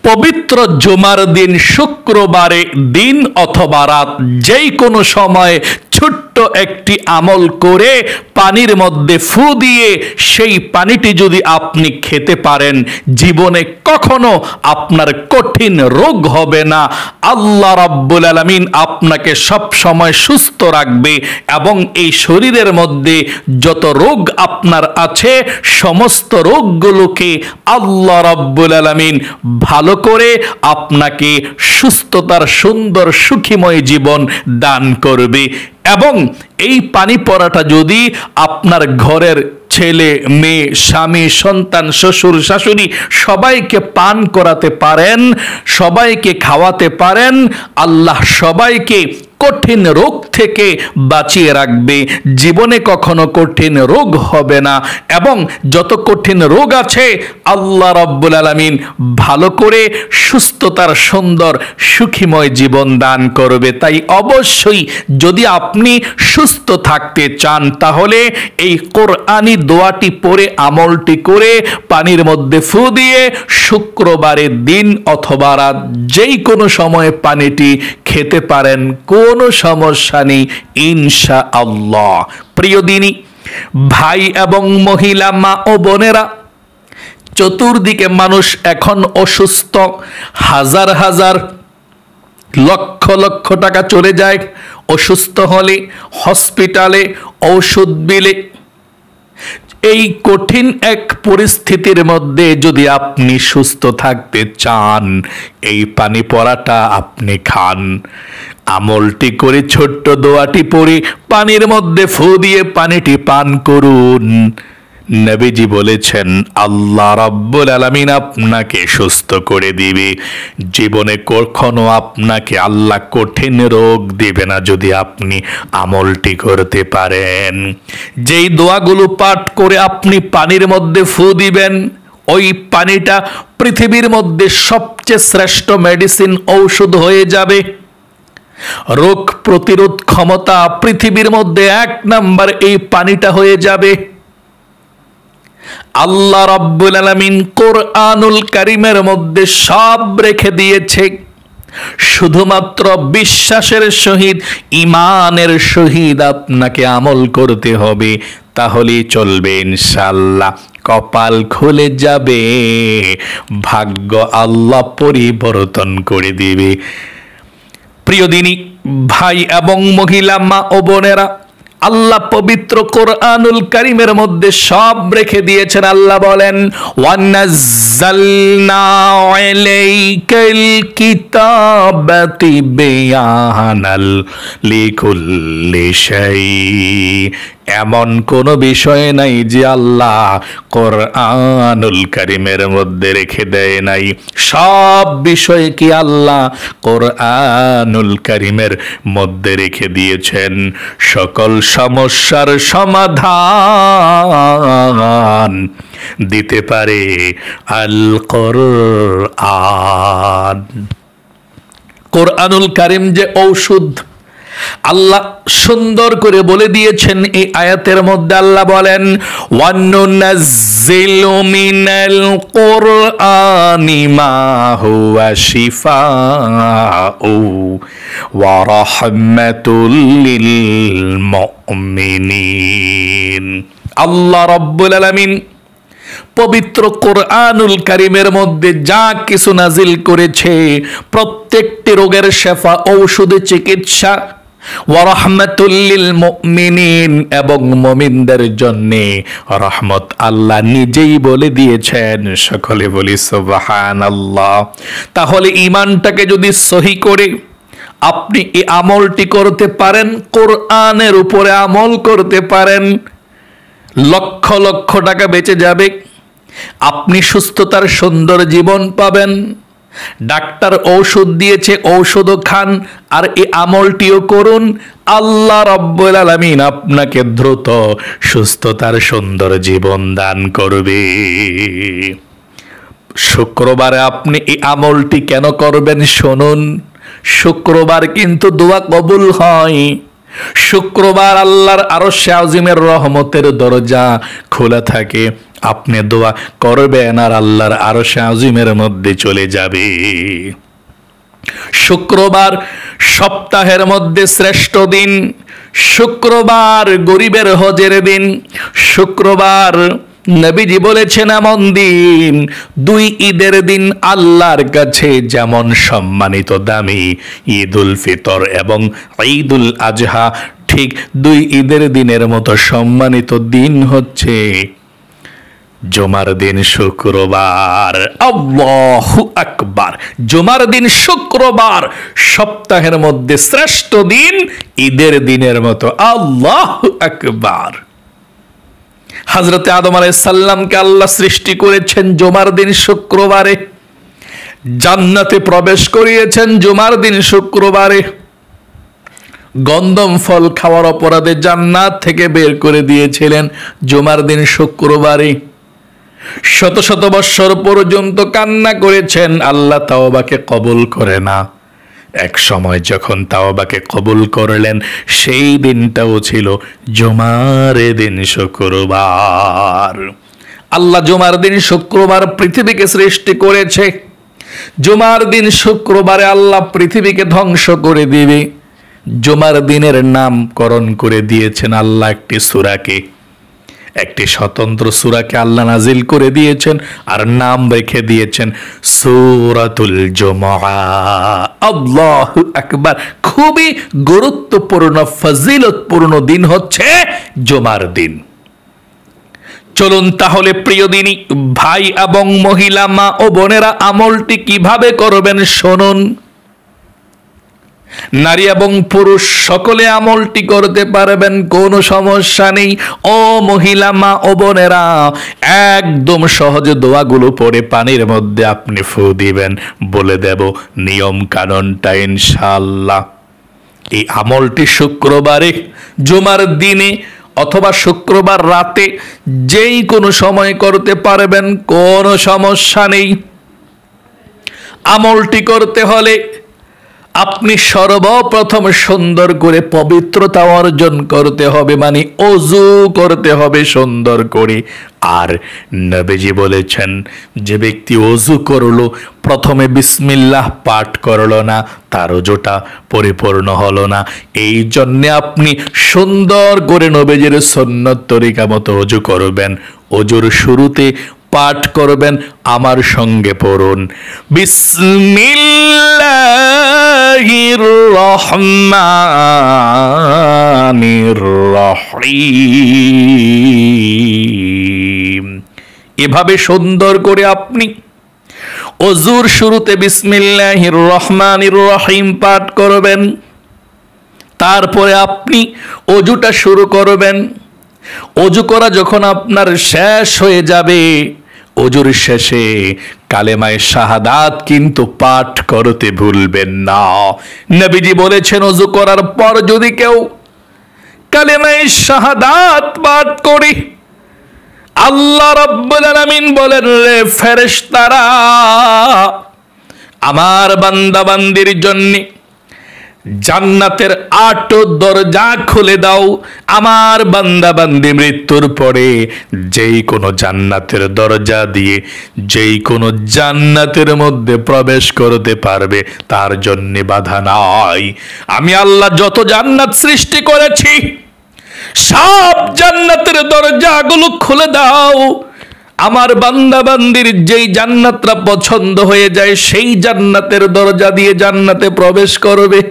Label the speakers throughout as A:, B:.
A: পবিত্র জুমার দিন, শুক্রবারে দিন অথবা রাত, যেই কোনো সময় ছোট্ট একটি আমল করে পানির মধ্যে ফু দিয়ে সেই পানিটি যদি আপনি খেতে পারেন, জীবনে কখনো আপনার কঠিন রোগ হবে না। আল্লাহ রাব্বুল আলামিন আপনাকে সব সময় সুস্থ রাখবে এবং এই শরীরের মধ্যে যত রোগ আপনার আছে সমস্ত রোগগুলোকে আল্লাহ রাব্বুল আলামিন ভালো করে আপনাকে সুস্থতার সুন্দর সুখীময় জীবন দান করবে। এবং এই পানি পড়াটা যদি আপনার ঘরের ছেলে মেয়ে, স্বামী, সন্তান, শ্বশুর শাশুড়ি সবাইকে পান করাতে পারেন, সবাইকে খাওয়াতে পারেন, আল্লাহ সবাইকে কঠিন রোগ থেকে বাঁচিয়ে রাখবে। জীবনে কখনো কঠিন রোগ হবে না এবং যত কঠিন রোগ আছে আল্লাহ রাব্বুল আলামিন ভালো করে সুস্থতার সুন্দর সুখীময় জীবন দান করবে। তাই অবশ্যই যদি আপনি সুস্থ থাকতে চান তাহলে এই কোরআনি দোয়াটি পড়ে আমলটি করে পানির মধ্যে ফু দিয়ে শুক্রবারের দিন অথবা রাত যেই কোনো সময় পানিটি খেতে পারেন, কোনো সমস্যা নেই ইনশাআল্লাহ। প্রিয় দিনী ভাই এবং মহিলা, মা ও বোনেরা, চতুর্দিকে মানুষ এখন অসুস্থ, হাজার হাজার লক্ষ লক্ষ টাকা চলে যায় অসুস্থ হলে, হসপিটালে ঔষধ বিলে। এই কঠিন এক পরিস্থিতির মধ্যে যদি আপনি সুস্থ থাকতে চান, এই পানি পড়াটা আপনি খান, আমলটি করে ছোট্ট দোয়াটি পড়ে পানির মধ্যে ফু দিয়ে পানিটি পান করুন। নবীজি বলেছেন আল্লাহ রাব্বুল আলামিন আপনাকে সুস্থ করে দিবে। জীবনে কখনো আপনাকে আল্লাহ কঠিন রোগ দিবে না যদি আপনি আমলটি করতে পারেন। যেই দোয়াগুলো পাঠ করে আপনি পানির মধ্যে ফু দিবেন, ওই পানিটা পৃথিবীর মধ্যে সবচেয়ে শ্রেষ্ঠ মেডিসিন, ঔষধ হয়ে যাবে। রোগ প্রতিরোধ ক্ষমতা পৃথিবীর মধ্যে 1 নাম্বার এই পানিটা হয়ে যাবে। আল্লাহ রাব্বুল আলামিন কোরআনুল কারীমের মধ্যে সব রেখে দিয়েছে। শুধুমাত্র বিশ্বাসের সহিত, ঈমানের সহিত আপনাকে আমল করতে হবে, তাহলেই চলবে ইনশাআল্লাহ। কপাল খুলে যাবে, ভাগ্য আল্লাহ পরিবর্তন করে দিবে। প্রিয় দিনী ভাই এবং মহিলা, মা ও বোনেরা, আল্লাহ পবিত্র কোরআনুল কারীমের মধ্যে সব রেখে দিয়েছেন। আল্লাহ বলেন ওয়ানাজ্জালনা আলাইকাল কিতাবা তিবয়ানাল লিকুল্লি শাই। এমন কোন বিষয় নাই যে আল্লাহ কোরআনুল কারীমের মধ্যে রেখে দেয় নাই। সব বিষয় কি আল্লাহ কোরআনুল কারীমের মধ্যে রেখে দিয়েছেন। সকল সমস্যার সমাধান দিতে পারে আল কোরআন। কোরআনুল কারীম যে ঔষধ, আল্লাহ সুন্দর করে বলে দিয়েছেন এই আয়াতের মধ্যে। আল্লাহ বলেন ওয়ানুনাজ্জিলু মিনাল কুরআনি মা হুয়া শিফাউ ওয়া রাহমাতুল লিল মুমিনিন। আল্লাহ রাব্বুল আলামিন পবিত্র কোরআনুল কারীমের মধ্যে যা কিছু নাজিল করেছে প্রত্যেকটি রোগের শেফা, ঔষধে চিকিৎসা, ওয়া রাহমাতুল লিল মুমিনিন, এবং মুমিনদের জন্য রহমত। আল্লাহ নিজেই বলে দিয়েছেন। সকলে বলি সুবহানাল্লাহ। তাহলে ঈমানটাকে যদি সহি করে আপনি এই আমলটি করতে পারেন, কোরআনের উপরে আমল করতে পারেন, লক্ষ লক্ষ টাকা বেঁচে যাবে, আপনি সুস্থতার সুন্দর জীবন পাবেন। ডাক্তার ঔষধ দিয়েছে, ঔষধও খান আর এই আমলটিও করুন। আল্লাহ রাব্বুল আলামিন আপনাকে দ্রুত সুস্থতার সুন্দর জীবন দান করবে। শুক্রবারে আপনি এই আমলটি কেন করবেন শুনুন। শুক্রবার কিন্তু দোয়া কবুল হয়। শুক্রবার আল্লাহর আরশে আজিমের রহমতের দরজা খোলা থাকে। আপনি দোয়া করবেন আর আল্লাহর আরশে আজিমের মধ্যে চলে যাবে। শুক্রবার সপ্তাহের মধ্যে শ্রেষ্ঠ দিন। শুক্রবার গরিবের হজের দিন। শুক্রবার নবীজি বলেছেন এমন দিন, দুই ঈদের দিন আল্লাহর কাছে যেমন সম্মানিত দামি ঈদুল ফিতর এবং ঈদুল আজহা, ঠিক দুই ঈদের দিনের মতো সম্মানিত দিন হচ্ছে জুমার দিন শুক্রবার। আল্লাহু আকবার। জুমার দিন শুক্রবার সপ্তাহের মধ্যে শ্রেষ্ঠ দিন ঈদের দিনের মতো। আল্লাহু আকবার। হযরতে আদম আলাইহিস সালামকে আল্লাহ সৃষ্টি করেছেন জুমার দিন শুক্রবারে, জান্নাতে প্রবেশ করিয়েছেন জুমার দিন শুক্রবারে, গন্ধম ফল খাওয়ার অপরাধে জান্নাত থেকে বের করে দিয়েছিলেন জুমার দিন শুক্রবারে। শত শত বৎসর পর্যন্ত কান্না করেছেন, আল্লাহ তাওবাকে কবুল করে না। এক সময় যখন তাওবাকে কবুল করলেন, সেই দিনটাও ছিল জুমার দিন শুক্রবার। আল্লাহ জুমার দিন শুক্রবার পৃথিবীকে সৃষ্টি করেছে। জুমার দিন শুক্রবারে আল্লাহ পৃথিবীকে ধ্বংস করে দিবে। জুমার দিনের নামকরণ করে দিয়েছেন আল্লাহ একটি সূরাকে, একটি স্বতন্ত্র সূরাকে আল্লাহ নাজিল করে দিয়েছেন আর নাম রেখে দিয়েছেন সূরাতুল জুমআ। আল্লাহু আকবার। খুবই গুরুত্বপূর্ণ ফজিলতপূর্ণ দিন হচ্ছে জুমার দিন। চলুন তাহলে প্রিয় দিনী ভাই এবং মহিলা মা ও বোনেরা, আমলটি কিভাবে করবেন শুনুন। নারী এবং পুরুষ সকলে আমলটি করতে পারবেন, কোনো সমস্যা নেই। ও মহিলা মা ও বোনেরা, একদম সহজ দোয়াগুলো পড়ে পানির মধ্যে আপনি ফু দিবেন। বলে দেব নিয়ম কানুনটা ইনশাআল্লাহ। এই আমলটি শুক্রবারে, জুমার দিনে অথবা শুক্রবার রাতে যেই কোনো সময় করতে পারবেন, কোনো সমস্যা নেই। আমলটি করতে হলে আপনি সর্বপ্রথম সুন্দর করে পবিত্রতা অর্জন করতে হবে, মানে ওযু করতে হবে সুন্দর করে। আর নবীজি বলেছেন, যে ব্যক্তি ওযু করলো প্রথমে বিসমিল্লাহ পাঠ করলো না, তার ওযুটা পরিপূর্ণ হলো না। এই জন্যে আপনি সুন্দর করে নবীজির সুন্নত তরিকা মতো ওযু করবেন। ওযুর শুরুতে পাঠ করবেন, আমার সঙ্গে পড়ুন, বিসমিল্লাহির রহমানির রহিম। এভাবে সুন্দর করে আপনি ওযুর শুরুতে বিসমিল্লাহির রহমানির রহিম পাঠ করবেন। তারপরে আপনি ওযুটা শুরু করবেন। ওযু করা যখন আপনার শেষ হয়ে যাবে, ওযুর শেষে কালেমায়ে শাহাদাত কিন্তু পাঠ করতে ভুলবেন না। নবীজি বলেছেন, ওযু করার পর যদি কেউ কালেমায়ে শাহাদাত পাঠ করে, আল্লাহ রাব্বুল আলামিন বলেন, রে ফেরেশতারা, আমার বান্দা বান্দির জন্য জান্নাতের ৮ দরজা খুলে দাও। আমার বান্দা বান্দি মৃত্যুর পরে যেই কোনো জান্নাতের দরজা দিয়ে যেই কোনো জান্নাতের মধ্যে প্রবেশ করতে পারবে, তার জন্য বাধা নাই। আমি আল্লাহ যত জান্নাত সৃষ্টি করেছি সব জান্নাতের দরজাগুলো খুলে দাও। আমার বান্দা বান্দির যেই জান্নাতটা পছন্দ হয়ে যায়, সেই জান্নাতের দরজা দিয়ে জান্নাতে প্রবেশ করবে।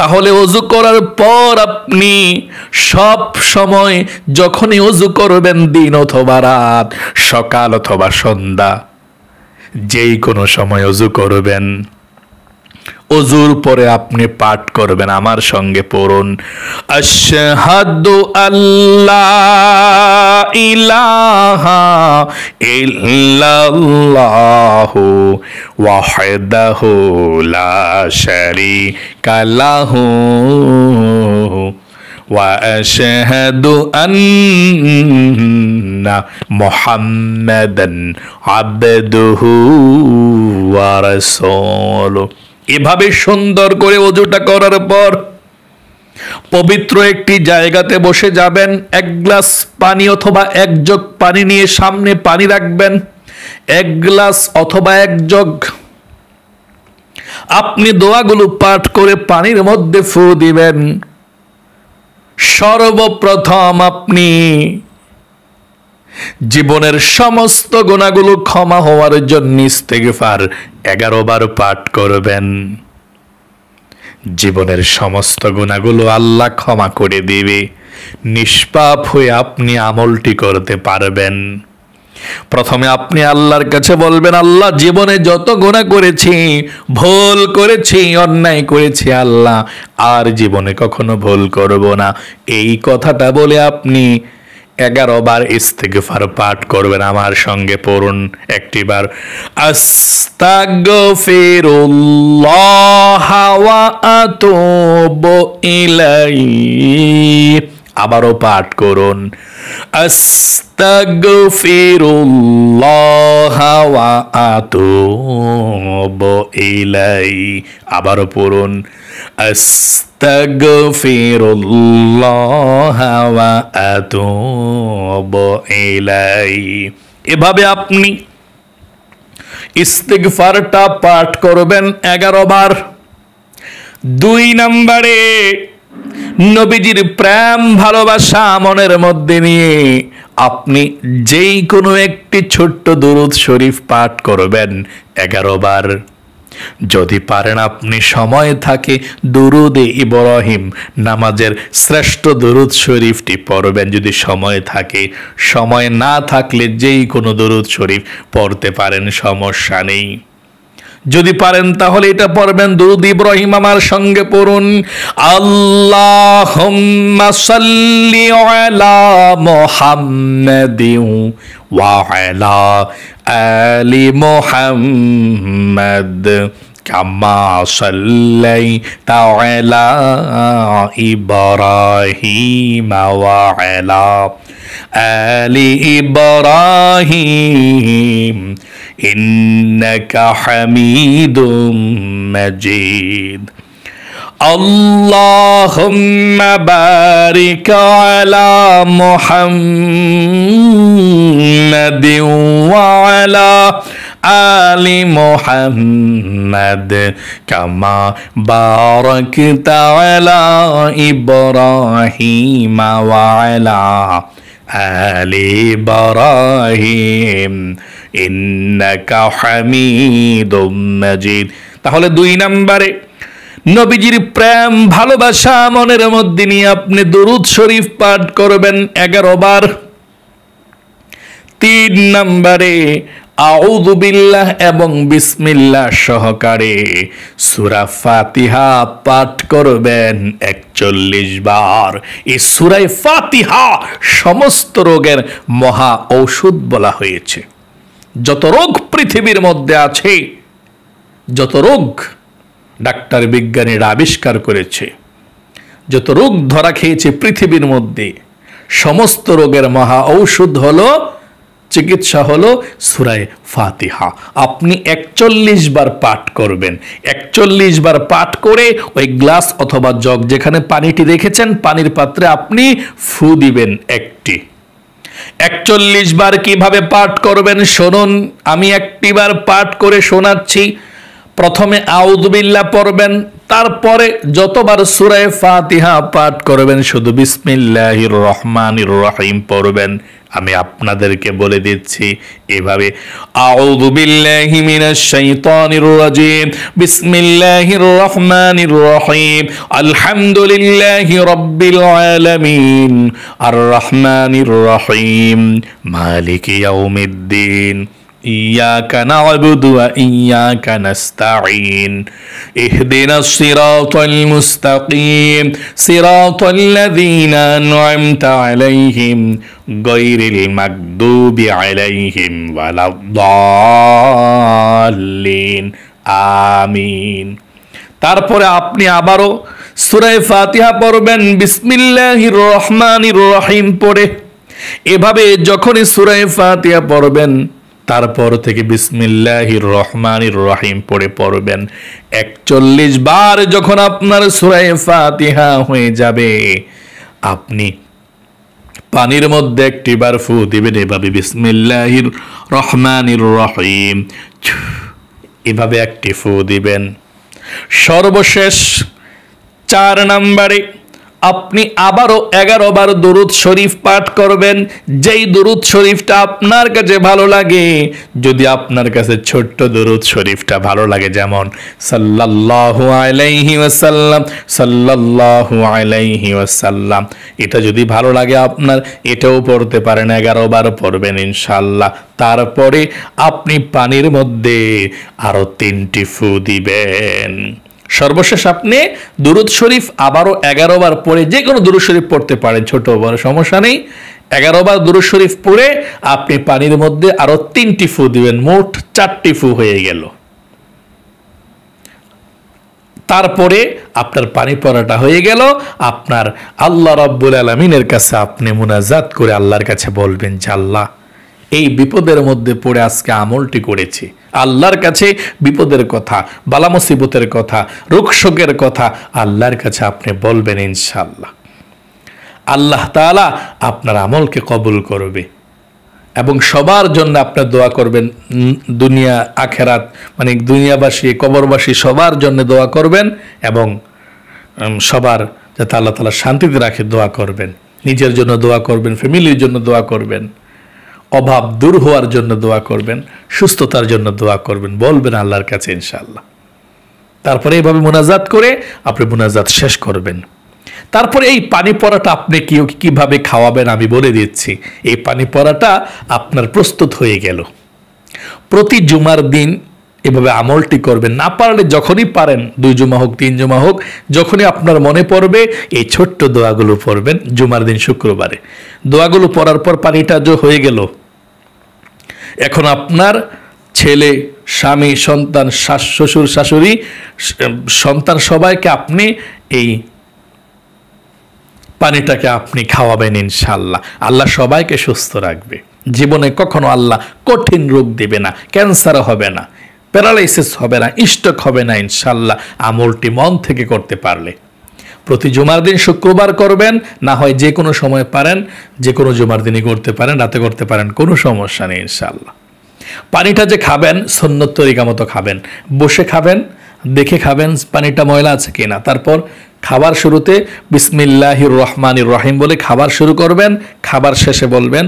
A: তাহলে ওযু করার পর আপনি সব সময় যখনই ওযু করবেন, দিন অথবা রাত, সকাল অথবা সন্ধ্যা, যেই কোনো সময় ওযু করবেন, ওযুর পরে আপনি পাঠ করবেন, আমার সঙ্গে পড়ুন, আশহাদু আল্লা ইলাহা ইল্লাল্লাহু ওয়াহদাহু লা শারীকা লাহু ওয়া আশহাদু আন্না মুহাম্মাদান আবদুহু ওয়া রাসূলুহু। এভাবে সুন্দর করে ওযুটা করার পর পবিত্র একটি জায়গাতে বসে যাবেন, এক গ্লাস পানি অথবা এক জগ পানি নিয়ে সামনে পানি রাখবেন, এক গ্লাস অথবা এক জগ। আপনি দোয়াগুলো পাঠ করে পানির মধ্যে ফু দিবেন। সর্বপ্রথম আপনি জীবনের সমস্ত গুনাহগুলো ক্ষমা হওয়ার জন্য ইস্তেগফার 11 বার পাঠ করবেন। জীবনের সমস্ত গুনাহগুলো আল্লাহ ক্ষমা করে দিবে। নিষ্পাপ হয়ে আপনি আমলটি করতে পারবেন। প্রথমে আপনি আল্লাহর কাছে বলবেন, আল্লাহ জীবনে যত গুনাহ করেছি, ভুল করেছি, অন্যায় করেছি, আল্লাহ আর জীবনে কখনো ভুল করব না। এই কথাটা বলে আপনি 11 বার ইস্তেগফার পাঠ করবেন। আমার সঙ্গে পড়ুন একটিবার, আস্তাগফিরুল্লাহ ওয়া আতুবু ইলাইহি। আবারও পাঠ করুন, আস্তাগফিরুল্লাহ ওয়া আতুবু ইলাইহি। আবারও পড়ুন, আস্তাগফিরুল্লাহ ওয়া আতুবু ইলাইহি। এভাবে আপনি ইস্তিগফারটা পাঠ করবেন 11 বার। 2 নম্বরে নবীজির প্রেম ভালোবাসা মনের মধ্যে নিয়ে আপনি যেই কোনো একটি ছোট্ট দুরূদ শরীফ পাঠ করবেন 11 বার। যদি পারেন আপনি সময় থাকে দুরুদে ইব্রাহিম, নামাজের শ্রেষ্ঠ দুরুদ শরীফটি পড়বেন যদি সময় থাকে। সময় না থাকলে যেই কোনো দুরুদ শরীফ পড়তে পারেন, সমস্যা নেই। যদি পারেন তাহলে এটা পড়বেন, দুরুদ ইব্রাহিম আমার সঙ্গে পড়ুন, আল্লাহুম্মা সাল্লি আলা মুহাম্মাদিন ওয়া আলা আলি মুহাম্মাদ কামা সাল্লাইতা আলা ইব্রাহিম ওয়া আলা আলি ইব্রাহিম ইন্নাকা হামিদুম মাজিদ। আল্লাহুম্মা বারিক আলা মুহাম্মাদিন ওয়া আলা আলি মুহাম্মাদ কামা বারাকতা আলা ইব্রাহিম ওয়া আলা আলি ইব্রাহিম ইন্নাকা হামিদুম মাজিদ। তাহলে 2 নম্বরে নবীজির প্রেম ভালোবাসা মনের মধ্যে নিয়ে আপনি দুরূদ শরীফ পাঠ করবেন 11 বার। 3 নম্বরে আউযু বিল্লাহ এবং বিসমিল্লাহ সহকারে সূরা ফাতিহা পাঠ করবেন 41 বার। এই সূরা ফাতিহা সমস্ত রোগের মহা ঔষধ বলা হয়েছে। যত রোগ পৃথিবীর মধ্যে আছে, যত রোগ ডাক্তার বিজ্ঞানীরা আবিষ্কার করেছে, যত রোগ ধরা খেয়েছে পৃথিবীর মধ্যে, সমস্ত রোগের মহা ঔষধ হলো, চিকিৎসা হলো সূরা ফাতিহা। আপনি 41 বার পাঠ করবেন। 41 বার পাঠ করে ওই গ্লাস অথবা জগ যেখানে পানিটি রেখেছেন, পানির পাত্রে আপনি ফু দিবেন একটি। 41 বার কিভাবে পাঠ করবেন শুনুন, আমি একটিবার পাঠ করে শোনাচ্ছি। প্রথমে আউযু বিল্লাহ পড়বেন, তারপরে যতবার সূরা ফাতিহা পাঠ করবেন শুধু বিসমিল্লাহির রহমানির রহিম পড়বেন। আমি আপনাদেরকে বলে দিচ্ছি এভাবে, আউযু বিল্লাহি মিনাশ শাইতানির রাজিম, বিসমিল্লাহির রহমানির রহিম, আলহামদুলিল্লাহি রাব্বিল আলামিন, আর রহমানির রহিম, মালিকি ইয়াউমিদ্দিন, ইয়াকা না'বুদু ওয়া ইয়াকা নাস্তাঈন, ইহদিনাস সিরাতাল মুস্তাকিম, সিরাতাল লাযীনা আন'আমতা আলাইহিম গায়রিল মাগদুবি আলাইহিম ওয়ালাদ-দাল্লিন, আমিন। তারপরে আপনি আবারও সূরা ফাতিহা পড়বেন বিসমিল্লাহির রহমানির রহিম পড়ে। এভাবে যখনই সূরা ফাতিহা পড়বেন তারপর থেকে বিসমিল্লাহির রহমানির রহিম পড়ে পড়বেন। 41 বার যখন আপনার সূরা ফাতিহা হয়ে যাবে, আপনি পানির মধ্যে একটি বার ফু দিবেন এভাবে, বিসমিল্লাহির রহমানির রহিম, এভাবে একটি ফু দিবেন। সর্বশেষ 4 নম্বরে আপনি আবারও 11 বার দুরূদ শরীফ পাঠ করবেন। যেই দুরূদ শরীফটা আপনার কাছে ভালো লাগে, যদি আপনার কাছে ছোট্ট দুরূদ শরীফটা ভালো লাগে, যেমন সাল্লাল্লাহু আলাইহি ওয়াসাল্লাম, সাল্লাল্লাহু আলাইহি ওয়াসাল্লাম, এটা যদি ভালো লাগে আপনার, এটাও পড়তে পারেন, 11 বার পড়বেন ইনশাআল্লাহ। তারপরে আপনি পানির মধ্যে আরো 3টি ফু দিবেন। সর্বশেষ আপনি দুরূদ শরীফ আবারও 11 বার পড়ে, যে কোনো দুরূদ শরীফ পড়তে পারেন, ছোট বড় সমস্যা নেই। 11 বার দুরূদ শরীফ পড়ে আপনি পানির মধ্যে আরো 3টি ফু দিবেন, মোট 4টি ফু হয়ে গেল। তারপরে আপনার পানি পড়াটা হয়ে গেল। আপনার আল্লাহ রাব্বুল আলামিনের কাছে আপনি মুনাজাত করে আল্লাহর কাছে বলবেন যে আল্লাহ, এই বিপদের মধ্যে পড়ে আজকে আমলটি করেছি, আল্লাহর কাছে বিপদের কথা, বালা মুসিবতের কথা, রোগ শোকের কথা আল্লাহর কাছে আপনি বলবেন ইনশাআল্লাহ। আল্লাহ তাআলা আপনার আমলকে কবুল করবে এবং সবার জন্য আপনার দোয়া করবেন। দুনিয়া আখেরাত, মানে দুনিয়াবাসী কবরবাসী সবার জন্য দোয়া করবেন এবং সবার যাতে আল্লাহ তাআলা শান্তিতে রাখে দোয়া করবেন। নিজের জন্য দোয়া করবেন, ফ্যামিলির জন্য দোয়া করবেন, অভাব দূর হওয়ার জন্য দোয়া করবেন, সুস্থতার জন্য দোয়া করবেন, বলবেন আল্লাহর কাছে ইনশাআল্লাহ। তারপরে এইভাবে মুনাজাত করে আপনি মুনাজাত শেষ করবেন। তারপরে এই পানি পড়াটা আপনি কিভাবে খাওয়াবেন আমি বলে দিচ্ছি। এই পানি পড়াটা আপনার প্রস্তুত হয়ে গেল। প্রতি জুমার দিন এভাবে আমলটি করবেন। না পারলে যখনই পারেন, 2 জুমা হোক 3 জুমা হোক, যখনই আপনার মনে পড়বে এই ছোট্ট দোয়াগুলো পড়বেন জুমার দিন শুক্রবারে। দোয়াগুলো পড়ার পর পানিটা হয়ে গেল, এখন আপনার ছেলে, স্বামী, সন্তান, শ্বশুর, শাশুড়ি, সন্তান সবাইকে আপনি এই পানিটাকে আপনি খাওয়াবেন ইনশাআল্লাহ। আল্লাহ সবাইকে সুস্থ রাখবে। জীবনে কখনো আল্লাহ কঠিন রোগ দেবে না, ক্যান্সার হবে না, প্যারালাইসিস হবে না, স্ট্রোক হবে না ইনশাআল্লাহ, আমলটি মন থেকে করতে পারলে। প্রতি জুমার দিন শুক্রবার করবেন, না হয় যে কোনো সময় পারেন, যে কোনো জুমার দিনই করতে পারেন, রাতে করতে পারেন, কোনো সমস্যা নেই ইনশাআল্লাহ। পানিটা যে খাবেন সুন্নত তরিকা মতো খাবেন, বসে খাবেন, দেখে খাবেন পানিটা ময়লা আছে কিনা। তারপর খাবার শুরুতে বিসমিল্লাহির রহমানির রহিম বলে খাবার শুরু করবেন, খাবার শেষে বলবেন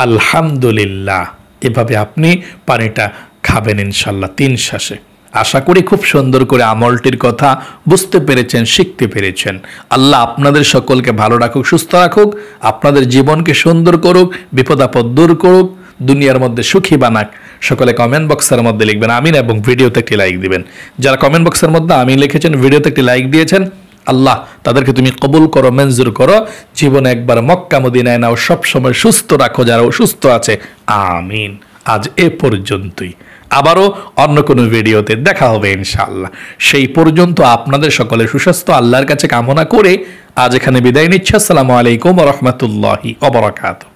A: আলহামদুলিল্লাহ। এভাবে আপনি পানিটা খাবেন ইনশাআল্লাহ 3 শ্বাসে। আশা করি খুব সুন্দর করে আমলটির কথা বুঝতে পেরেছেন, শিখতে পেরেছেন। আল্লাহ আপনাদের সকলকে ভালো রাখুক, সুস্থ রাখুক, আপনাদের জীবনকে সুন্দর করুক, বিপদ আপদ দূর করুক, দুনিয়ার মধ্যে সুখী বানাক। সকলে কমেন্ট বক্সের মধ্যে লিখবেন আমিন এবং ভিডিওতে একটি লাইক দিবেন। যারা কমেন্ট বক্সের মধ্যে আমিন লিখেছেন, ভিডিওতে একটি লাইক দিয়েছেন, আল্লাহ তাদেরকে তুমি কবুল করো, মঞ্জুর করো। জীবনে একবার মক্কা মদিনায় নাও, সবসময় সুস্থ রাখো যারা অসুস্থ আছে, আমিন। আজ এ পর্যন্তই, আবারও অন্য কোনো ভিডিওতে দেখা হবে ইনশাআল্লাহ। সেই পর্যন্ত আপনাদের সকলের সুস্বাস্থ্য আল্লাহর কাছে কামনা করে আজ এখানে বিদায় নিচ্ছি। আসসালামু আলাইকুম ওয়া রাহমাতুল্লাহি ওয়া বারাকাতুহু।